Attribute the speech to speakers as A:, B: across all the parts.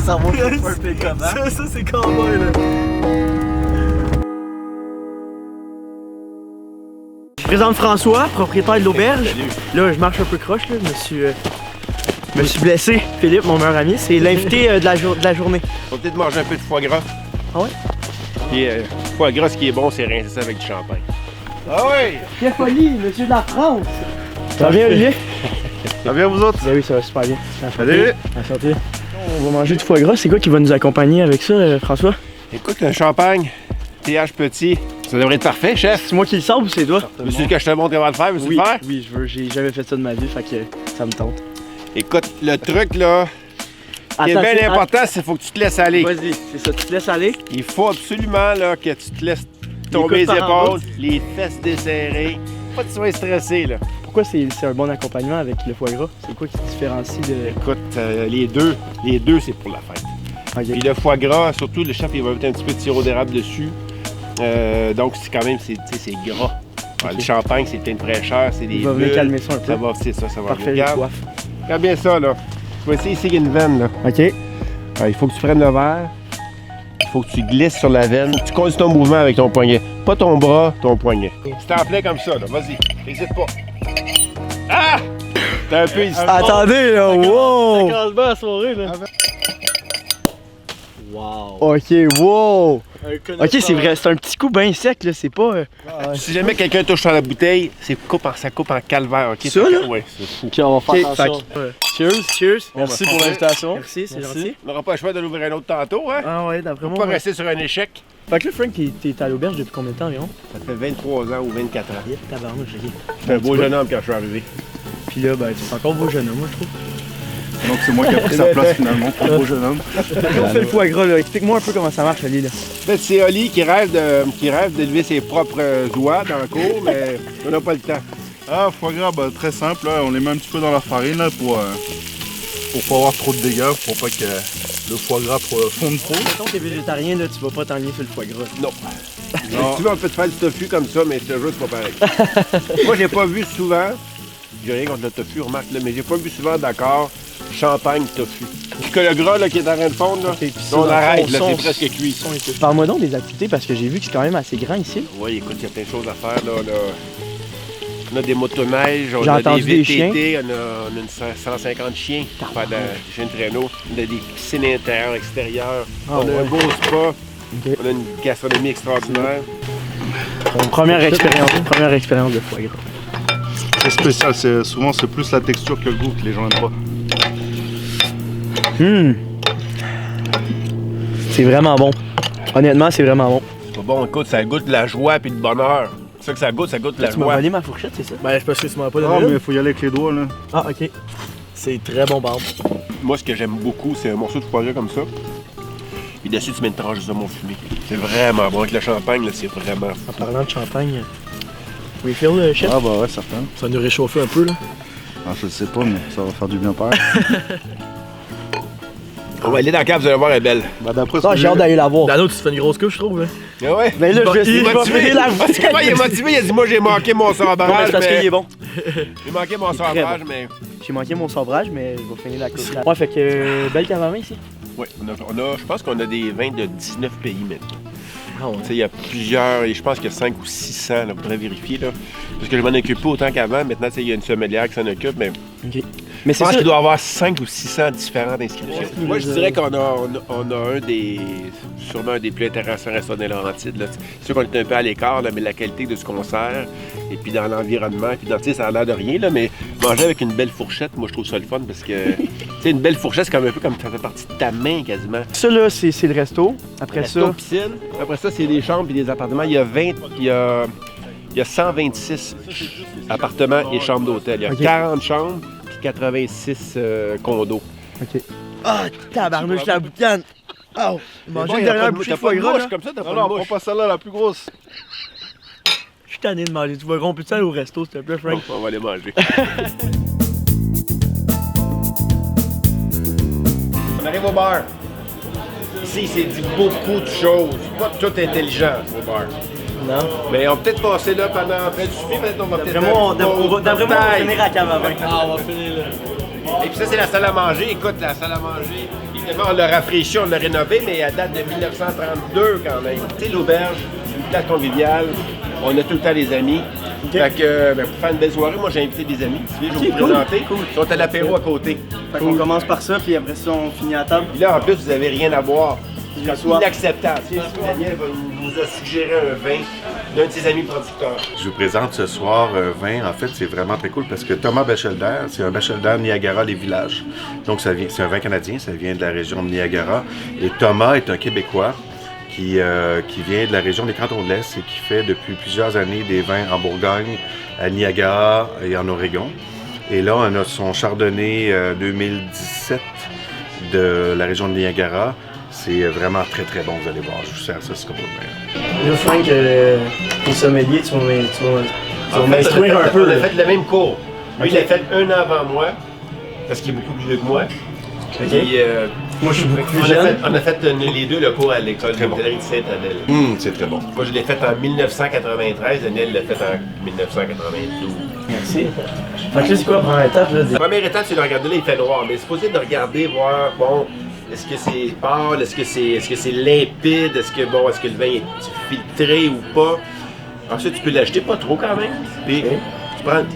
A: ça montre un peu comment.
B: Ça c'est cowboy là. Je présente François, propriétaire de l'auberge. Là, je marche un peu croche, là. Je me suis blessé. Philippe, mon meilleur ami, c'est l'invité de la journée.
C: On va peut-être manger un peu de foie gras.
B: Ah ouais?
C: Puis, foie gras, ce qui est bon, c'est rincer ça avec du champagne. Ah ouais!
B: Quelle folie, monsieur de la France! Ça va bien, Olivier?
D: Ça va bien, vous autres?
B: Ben oui, ça va super bien.
D: Salut!
B: Enchanté. On va manger du foie gras. C'est quoi qui va nous accompagner avec ça, François?
C: Écoute, le champagne, TH petit, ça devrait être parfait, chef.
B: C'est moi qui le sors ou c'est toi?
C: Veux-tu que je te montre comment le faire? Veux-tu le faire?
B: Oui, je veux. J'ai jamais fait ça de ma vie, fait que ça me tente.
C: Écoute, le truc là, qui est bien important, c'est qu'il faut que tu te laisses aller.
B: Vas-y, c'est ça, tu te laisses aller.
C: Il faut absolument là, que tu te laisses tomber les épaules, les fesses desserrées. Pas que tu sois stressé là.
B: Pourquoi c'est un bon accompagnement avec le foie gras? C'est quoi qui te différencie de...
C: Écoute, les deux c'est pour la fête.
B: Okay.
C: Puis le foie gras, surtout le chef il va mettre un petit peu de sirop d'érable dessus. Donc c'est quand même, c'est gras. Okay. Le champagne, c'est plein de fraîcheur, c'est des
B: Il va venir calmer ça un peu.
C: C'est ça, ça va
B: parfait,
C: venir.
B: j'ai soif.
C: Regarde bien ça là. Tu vas essayer ici, il y a une veine là.
B: OK.
C: Alors, il faut que tu prennes le verre. Il faut que tu glisses sur la veine. Tu continues ton mouvement avec ton poignet. Pas ton bras, ton poignet. Tu t'en plais comme ça là, vas-y. N'hésite pas. Ah! T'as un peu hésité.
B: Attendez là, wow!
A: Ça casse bien la soirée là.
B: Wow! OK, wow! OK, c'est vrai, c'est un petit coup bien sec là, c'est pas...
C: Si jamais quelqu'un touche sur la bouteille, ça coupe en calvaire, ok?
B: Ça là?
C: Ouais, c'est fou.
A: Ok, on va faire attention.
B: Cheers!
A: Merci pour l'invitation.
B: Merci, c'est gentil.
C: On n'aura pas le choix de l'ouvrir un autre tantôt, hein?
B: Ah ouais, d'après
C: Faut
B: moi...
C: pas
B: ouais.
C: rester sur un échec.
B: Fait que là, Frank, t'es à l'auberge depuis combien de temps environ?
C: Ça fait 23 ans ou 24 ans.
B: Tabarnouche, OK.
C: J'étais un beau jeune homme quand je suis arrivé.
B: Puis là, ben, tu es encore beau jeune homme, moi, je trouve.
D: Donc c'est moi qui ai pris sa place finalement pour le beau jeune homme.
B: On fait le foie gras, là. Explique-moi un peu comment ça marche, Ali, là.
C: En fait, c'est Oli qui rêve d'élever ses propres oies dans le cours, mais on n'a pas le temps.
D: Ah, foie gras, bah, très simple, là, on les met un petit peu dans la farine là, pour pas avoir trop de dégâts, pour pas que le foie gras fonde trop.
B: Mettons que t'es végétarien, là, tu vas pas t'enligner sur le foie gras.
C: Non. Si tu veux, on peut te faire du tofu comme ça, mais je te jure, c'est pas pareil. Moi, j'ai pas vu souvent, j'ai rien contre le tofu, remarque, là, mais j'ai pas vu souvent d'accord champagne tofu. Puis que le gras là, qui est en train de fondre, là,
B: Okay,
C: on arrête, là, c'est presque cuit.
B: Parle-moi donc des activités, parce que j'ai vu que c'est quand même assez grand ici.
C: Oui, écoute, il y a plein de choses à faire. Là. On a des motoneiges, on
B: J'ai
C: a
B: entendu
C: des
B: des
C: VTT, on a une 150 chiens pour faire des chiens de traîneau. On a des piscines intérieures, extérieures. On a un beau spa.
B: Okay.
C: On a une gastronomie extraordinaire.
B: Première expérience de foie gras.
D: C'est spécial, souvent c'est plus la texture que le goût que les gens aiment pas.
B: C'est vraiment bon. Honnêtement, c'est vraiment bon.
C: Bon, écoute, ça goûte la joie et le bonheur. C'est ça que ça goûte la
B: Tu m'as
C: joie.
B: volé ma fourchette, c'est ça?
A: Ben, c'est parce que tu m'as pas
D: Non,
A: donné
D: mais
A: une.
D: il faut y aller avec les doigts là.
B: Ah, OK.
A: C'est très bon barbe.
C: Moi, ce que j'aime beaucoup, c'est un morceau de foie gras comme ça. Et dessus, tu mets une tranche de saumon fumé. C'est vraiment bon. Avec le champagne, là, c'est vraiment
B: En parlant de champagne, refill, le chef?
D: Ah bah ouais, certain.
A: Ça va nous réchauffer un peu là.
D: Ah, je le sais pas, mais ça va faire du bien pareil.
C: On va aller dans la cave, vous allez voir, elle est belle.
D: Bah d'après
B: Ah, j'ai hâte d'aller la voir.
A: Dano, tu te fais une grosse couche, je trouve. Hein?
C: Ah ouais?
B: Ben là, je vais essayer de
C: motivé.
B: la
C: Ah, c'est quoi, il est motivé, il a dit moi j'ai manqué mon
B: Non, mais
C: sabrage.
B: c'est parce qu'il est bon.
C: J'ai manqué mon
B: Il est très
C: sabrage, mais.
B: J'ai manqué mon sabrage, mais je vais finir la course. Ouais, fait que belle cave à main ici.
C: Oui, je pense qu'on a des vins de 19 pays maintenant.
B: Ah ouais.
C: Tu sais, il y a plusieurs, et je pense qu'il y a 5 ou 600, là, faudrait vérifier, là. Parce que je m'en occupe pas autant qu'avant. Maintenant, tu sais, il y a une sommelière qui s'en occupe, mais
B: OK. Mais
C: je
B: c'est
C: pense
B: ça.
C: qu'il doit y avoir 5 ou 600 différentes inscriptions. Moi, je dirais qu'on a sûrement un des plus intéressants restaurants des Laurentides, là. C'est sûr qu'on est un peu à l'écart, là, mais la qualité de ce qu'on sert, et puis dans l'environnement, puis dans, tu sais, ça a l'air de rien, là, mais manger avec une belle fourchette, moi, je trouve ça le fun, parce que, tu sais, une belle fourchette, c'est comme un peu comme ça fait partie de ta main, quasiment.
B: Ça, là, c'est le resto. Après
C: Resto,
B: ça,
C: piscine. Après ça, c'est des chambres et des appartements. Il y a 126 appartements et chambres d'hôtel. Il y a
B: OK.
C: 40 chambres et 86 condos.
B: OK. Ah, tabarnouche, la boucane! Oh! Manger
C: Bon,
B: une
C: y a
B: dernière
C: pas de-
B: bouchée
C: t'as
B: de foie
C: pas de
B: gras,
C: mouche
B: là.
C: comme ça, t'as
D: Non,
C: pas
D: non,
C: de
D: prends
C: mouche.
D: pas celle-là, la plus grosse.
B: Je suis tanné de manger du foie gras. On peut-tu aller au resto, s'il te plaît, Frank?
C: Bon, on va aller manger. On arrive au bar. Ici, c'est dit beaucoup de choses. Pas tout intelligent au bar.
B: Non.
C: Mais on va peut-être passer là pendant près du souper, peut-être on va peut-être...
B: D'après moi, on va finir à cave à vin.
A: Ah, on va finir là.
C: Et puis ça, c'est la salle à manger. Écoute, la salle à manger est Finalement, on l'a rafraîchi, on l'a rénové, mais elle date de 1932 quand même. Tu sais, l'auberge, c'est une place conviviale. On a tout le temps des amis. Fait que, pour faire une belle soirée, moi j'ai invité des amis. Tu viens, je vais vous présenter. Cool. Ils sont à l'apéro à côté.
B: Fait qu'on commence par ça, puis après ça, on finit à table.
C: Puis là, en plus, vous n'avez rien à boire. C'est
B: soir.
C: inacceptable. Daniel nous a suggéré un vin d'un de ses amis producteurs.
E: Je vous présente ce soir un vin. En fait, c'est vraiment très cool parce que Thomas Bachelder, c'est un Bachelder Niagara Les Villages. Donc, c'est un vin canadien, ça vient de la région de Niagara. Et Thomas est un Québécois qui vient de la région des Cantons de l'Est et qui fait depuis plusieurs années des vins en Bourgogne, à Niagara et en Oregon. Et là, on a son Chardonnay 2017 de la région de Niagara. C'est vraiment très très bon, vous allez voir. Je vous sers ça, c'est comme le meilleur.
B: Là, Frank, t'es sommelier, tu vas m'instruire un peu.
C: On a fait le même cours. Lui, il l'a fait un an avant moi, parce qu'il est beaucoup plus vieux que moi.
B: OK.
C: Puis,
B: Moi, je suis beaucoup plus jeune.
C: on a fait les deux le cours à l'école de l'hôtellerie de Sainte-Adèle.
E: C'est très bon.
C: Moi, je l'ai fait en 1993, Daniel l'a fait en 1992.
B: Merci. Fait que là, c'est quoi la première étape? Là,
C: La première étape, c'est de regarder, là, il fait noir. Mais c'est possible de regarder, voir, bon, est-ce que c'est pâle, est-ce que c'est limpide, est-ce que le vin est filtré ou pas. Ensuite, tu peux l'acheter pas trop quand même. Puis,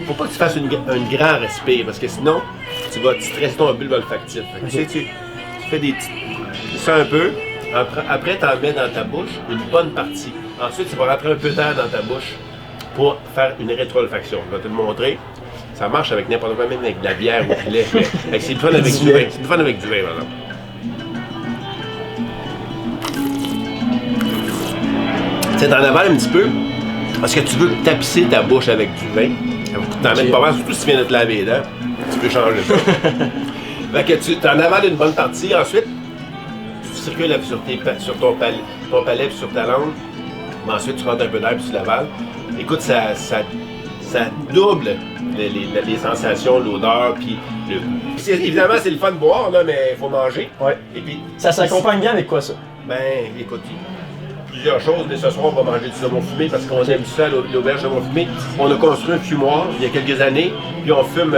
C: faut pas que tu fasses un grand respire, parce que sinon, tu stresses ton bulbe olfactif. Fait que, tu fais des petits... Tu sens un peu. Après, tu en mets dans ta bouche une bonne partie. Ensuite, tu vas rentrer un peu d'air dans ta bouche pour faire une rétro-olfaction. Je vais te le montrer. Ça marche avec n'importe quoi, même avec de la bière ou du lait. C'est le fun avec du vin. C'est le fun avec du vin, maintenant. Tu t'en avales un petit peu parce que tu veux tapisser ta bouche avec du vin. T'en mets pas mal, surtout si tu viens de te laver les dents. Tu peux changer ça. Fait que tu t'en avales une bonne partie. Ensuite, tu circules sur ton palais et sur ta langue. Mais ensuite, tu rentres un peu d'air puis tu l'avales. Écoute, ça double les sensations, l'odeur, puis évidemment, c'est le fun de boire, là, mais il faut manger.
B: Ouais.
C: Et puis,
B: ça s'accompagne bien avec quoi, ça?
C: Ben, écoute, plusieurs choses, mais ce soir, on va manger du saumon fumé parce qu'on aime ça, l'auberge saumon fumé. On a construit un fumoir il y a quelques années, puis on fume,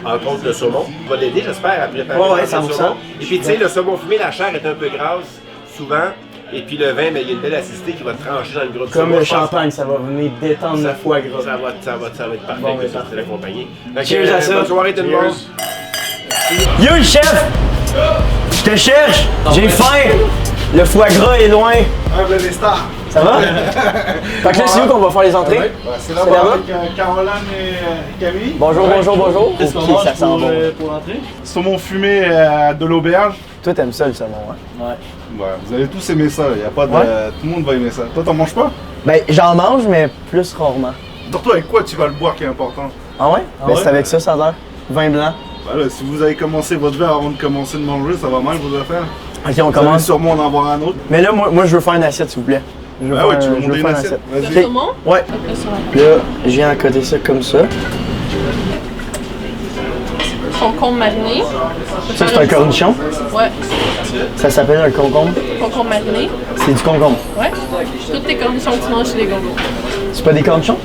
C: entre autres, le saumon. On va l'aider, j'espère, à préparer le saumon. Et puis, tu sais, le saumon fumé, la chair est un peu grasse, souvent. Et puis le vin, il y a une belle acidité qui va trancher dans le gros de
B: comme le champagne, ça va venir détendre le foie gras.
C: Ça va être parfait,
B: bon,
C: c'est l'accompagner.
B: Cheers à ça.
C: Bonne soirée tout le monde.
B: Yo, chef! Je te cherche! J'ai faim! Le foie gras est loin!
D: Les stars.
B: Ça va? Fait que là, c'est où qu'on va faire les entrées?
D: C'est là-bas avec Caroline et Camille.
B: Bonjour, bonjour, bonjour. Ok, ça sent bon.
A: Pour l'entrée?
D: Saumon fumé de l'auberge.
B: Toi, t'aimes ça, le saumon, hein? Ouais.
D: Ouais, vous allez tous aimer ça, y a pas de...
B: Ouais.
D: Tout le monde va aimer ça. Toi, t'en manges pas?
B: Ben, j'en mange, mais plus rarement.
D: Surtout avec quoi tu vas le boire qui est important.
B: Ah ouais? Ben, c'est avec ça, ça a l'air. Vin blanc.
D: Bah là, si vous avez commencé votre verre avant de commencer de manger, ça va mal vos affaires.
B: Ok, on
D: Vous allez
B: commence.
D: sûrement en avoir un autre.
B: Mais là, moi, je veux faire une assiette, s'il vous plaît. Je veux
D: Ah
B: faire
D: ouais, tu veux
B: je
D: monter une
B: faire
D: assiette?
F: Le
D: Vas-y.
F: saumon?
B: Ouais.
F: Après sur la
B: Puis là, je viens à côté ça comme ça.
F: concombre mariné.
B: Ça, c'est un cornichon.
F: Ouais,
B: Ça s'appelle un concombre.
F: concombre mariné.
B: C'est du concombre.
F: Ouais. Tous tes cornichons que tu manges, c'est des concombre.
B: C'est pas des cornichons?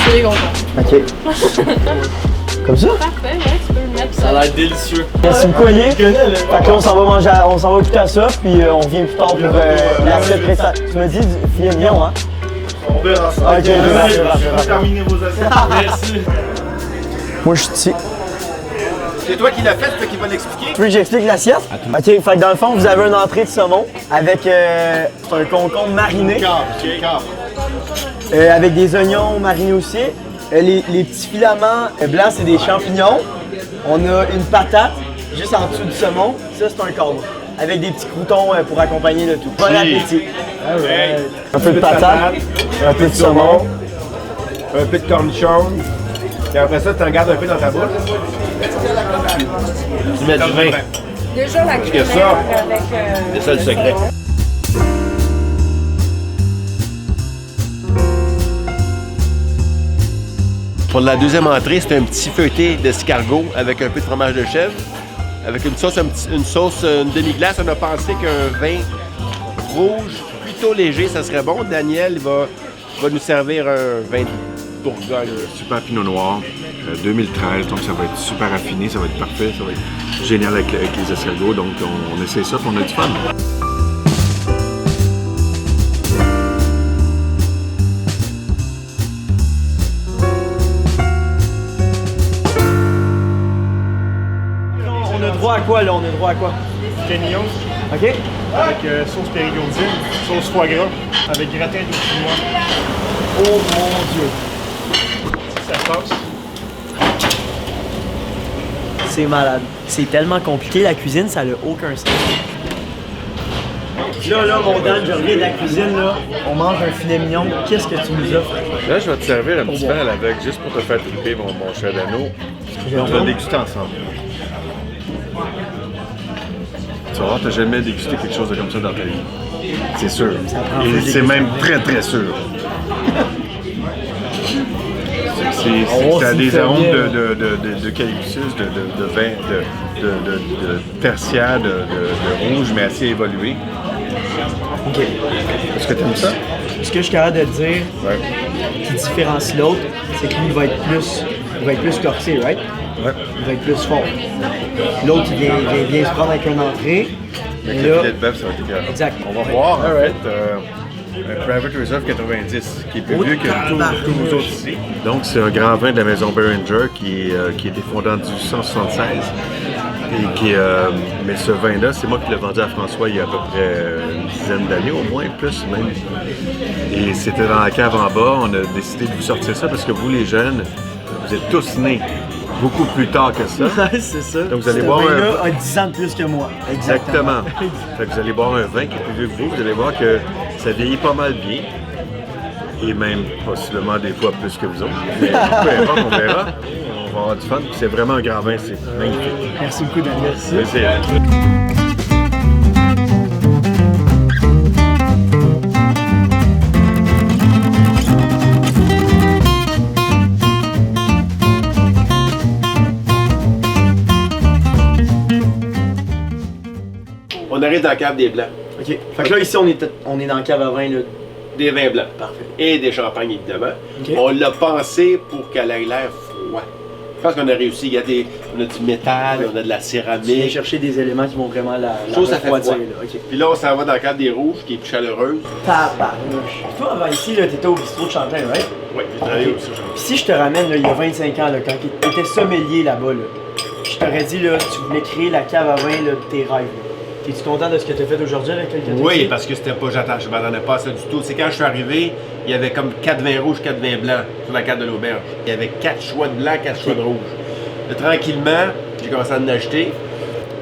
F: C'est des concombre.
B: Ok. Comme ça?
F: Parfait, ouais, tu peux le mettre
A: Ça a l'air délicieux.
B: Merci beaucoup, Olivier. Fait que là, on s'en va manger, on s'en va goûter à ça, puis on revient plus tard pour l'assiette précédente. Tu m'as dit filet mignon, hein?
D: On verra ça.
B: Ok,
D: Terminez vos assiettes.
A: Merci.
B: Moi, je suis ici.
C: C'est toi qui l'as fait, c'est toi qui vas l'expliquer.
B: Tu veux que j'explique l'assiette? Ok, fait que dans le fond, vous avez une entrée de saumon avec un concombre mariné. Avec des oignons marinés aussi. Les petits filaments blancs, c'est des champignons. On a une patate juste en dessous du saumon. Ça, c'est un corbe. Avec des petits croutons pour accompagner le tout. Bon appétit! Un peu de patate, un peu de saumon.
C: Un peu de cornichon. Et après ça, tu en gardes un peu dans ta bouche. Tu mets du vin.
G: Déjà la
C: C'est ça.
G: crémère avec...
C: C'est ça le secret. Pour la deuxième entrée, c'est un petit feuilleté d'escargot avec un peu de fromage de chèvre. Avec une sauce, une demi-glace. On a pensé qu'un vin rouge plutôt léger, ça serait bon. Daniel va nous servir un vin Bourgogne.
E: Super Pinot Noir, 2013, donc ça va être super affiné, ça va être parfait, ça va être génial avec les escargots, donc on essaie ça, puis on a du fun.
B: On a droit à quoi là? On a droit à quoi?
G: Canillon
B: OK?
G: avec sauce périgourdine, sauce foie gras, avec gratin de chinois.
B: Oh mon Dieu!
G: Ça passe.
B: C'est malade. C'est tellement compliqué la cuisine, ça n'a aucun sens. Là, mon Dan, je reviens de la cuisine, là. On mange un filet mignon. Qu'est-ce que tu nous offres?
E: Là, je vais te servir un petit peu à l'aveugle, juste pour te faire triper, mon cher Dano. On va le déguster ensemble. Tu vas voir, tu n'as jamais dégusté quelque chose de comme ça dans ta vie. C'est sûr. Et c'est même très, très sûr. Ça a des arômes d'eucalyptus, de vin, de tertiaire, de rouge, mais assez évolué.
B: OK.
E: Est-ce que tu aimes ça?
B: Ce que je suis capable de dire
E: Ouais.
B: qui différencie l'autre, c'est que lui, il va être plus corsé, right?
E: Ouais.
B: Il va être plus fort. L'autre, il vient se prendre avec une entrée.
E: Avec
B: Et
E: le
B: là,
E: filet de bœuf, ça va être écœurant.
B: exact.
E: On va voir, en fait, un Private Reserve 90, qui est plus vieux que tous vous autres ici. Donc, c'est un grand vin de la maison Beringer qui a été fondé en 1876. Et mais ce vin-là, c'est moi qui l'ai vendu à François il y a à peu près une dizaine d'années, au moins, plus même. Et c'était dans la cave en bas. On a décidé de vous sortir ça parce que vous, les jeunes, vous êtes tous nés beaucoup plus tard que ça.
B: Ouais, c'est ça.
E: Donc, vous allez
B: Ce
E: boire
B: vin-là
E: un...
B: a 10 ans de plus que moi.
E: Exactement. Fait que vous allez boire un vin qui est plus vieux que vous allez voir que ça vieillit pas mal bien. Et même possiblement des fois plus que vous autres. Mais peu importe, on verra. On va avoir du fun. C'est vraiment un grand vin, c'est magnifique.
B: Merci beaucoup, Daniel.
E: Plaisir.
C: On arrive dans la cave des blancs.
B: OK. Fait que là, ici, on est dans le cave à vin, là.
C: Des vins blancs.
B: Parfait.
C: Et des champagnes, évidemment.
B: OK.
C: On l'a pensé pour qu'elle ait l'air froid. Je pense qu'on a réussi. On a du métal, on a de la
B: Tu viens
C: céramique.
B: chercher des éléments qui vont vraiment la
C: Chose, ça fait
B: refroidir,
C: froid.
B: là. OK.
C: Puis là, on s'en va dans la cave des rouges, qui est plus chaleureuse.
B: Tabarnouche. Toi, avant ici, là, t'étais au bistrot de Champlain, right?
C: Oui, j'ai travaillé
B: Ok.
C: aussi.
B: Puis si je te ramène, là, il y a 25 ans, là, quand t'étais sommelier là-bas, là, je t'aurais dit, là, tu voulais créer la cave à vin là, de tes rêves, là. Es-tu content de ce que tu as fait aujourd'hui avec quelqu'un?
C: Oui, parce que c'était pas, je m'attendais pas à ça du tout. C'est quand je suis arrivé, il y avait comme 4 vins rouges, 4 vins blancs sur la carte de l'auberge. Il y avait 4 choix de blanc, 4 choix de rouge. Et tranquillement, j'ai commencé à en acheter.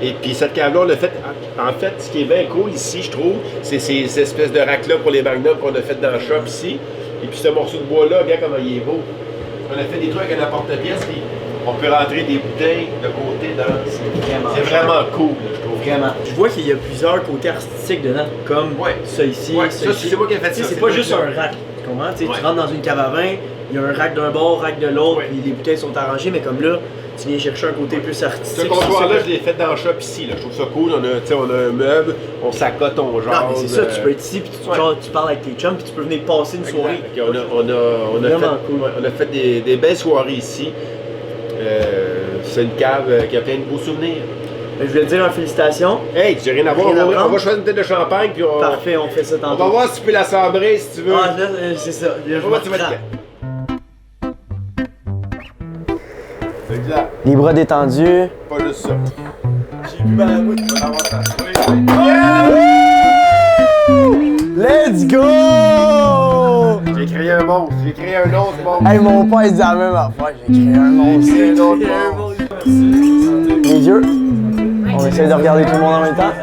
C: Et puis cette cave-là, on l'a fait. En fait, ce qui est bien cool ici, je trouve, c'est ces espèces de racks-là pour les magnums qu'on a fait dans le shop ici. Et puis ce morceau de bois-là, regarde comment il est beau. On a fait des trucs avec un apporte-pièce, puis on peut rentrer des bouteilles de côté dans. C'est vraiment cool, je trouve.
B: Vraiment. Je vois qu'il y a plusieurs côtés artistiques dedans, comme ça ici,
C: Ouais,
B: ça
C: ça,
B: ici.
C: c'est moi qui ai fait
B: Tu sais,
C: ça.
B: c'est
C: c'est
B: pas
C: moi
B: juste
C: qui-
B: un rack. Tu comprends? Tu sais,
C: Ouais.
B: tu rentres dans une cave à vin, il y a un rack d'un bord, rack de l'autre,
C: Ouais.
B: puis les bouteilles sont arrangées, mais comme là, tu viens chercher un côté plus
C: Ce
B: artistique.
C: comptoir-là, je l'ai fait dans le shop ici. Là. Je trouve ça cool. On a un meuble, on s'accote, on
B: Non,
C: genre.
B: mais c'est ça, tu peux être ici, puis genre, tu parles avec tes chums, puis tu peux venir passer une soirée.
C: On a
B: Vraiment
C: fait,
B: cool.
C: ouais, on a fait des belles soirées ici. C'est une cave qui a plein de beaux souvenirs.
B: Ben, je voulais te dire félicitations.
C: Hey, j'ai rien à voir.
B: Rien à
C: On
B: prendre.
C: va choisir une tête de champagne, puis on
B: Parfait, on fait ça tantôt.
C: va voir si tu peux la sabrer si tu veux.
B: Ah, là, c'est ça. Là, je
C: Comment tu vas
B: m'en
C: te
B: prends.
C: Exact.
B: Les bras détendus.
C: Pas juste ça.
B: J'ai bu ma route.
C: On va avoir ça.
B: Let's go!
C: J'ai créé un monstre. J'ai créé un autre monstre.
B: Hey, mon père il dit la même affaire. J'ai créé un monstre.
C: J'ai créé un autre monstre.
B: Les yeux. On essaie de regarder tout le monde en même temps.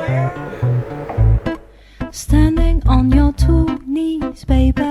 H: Standing on your two knees, baby.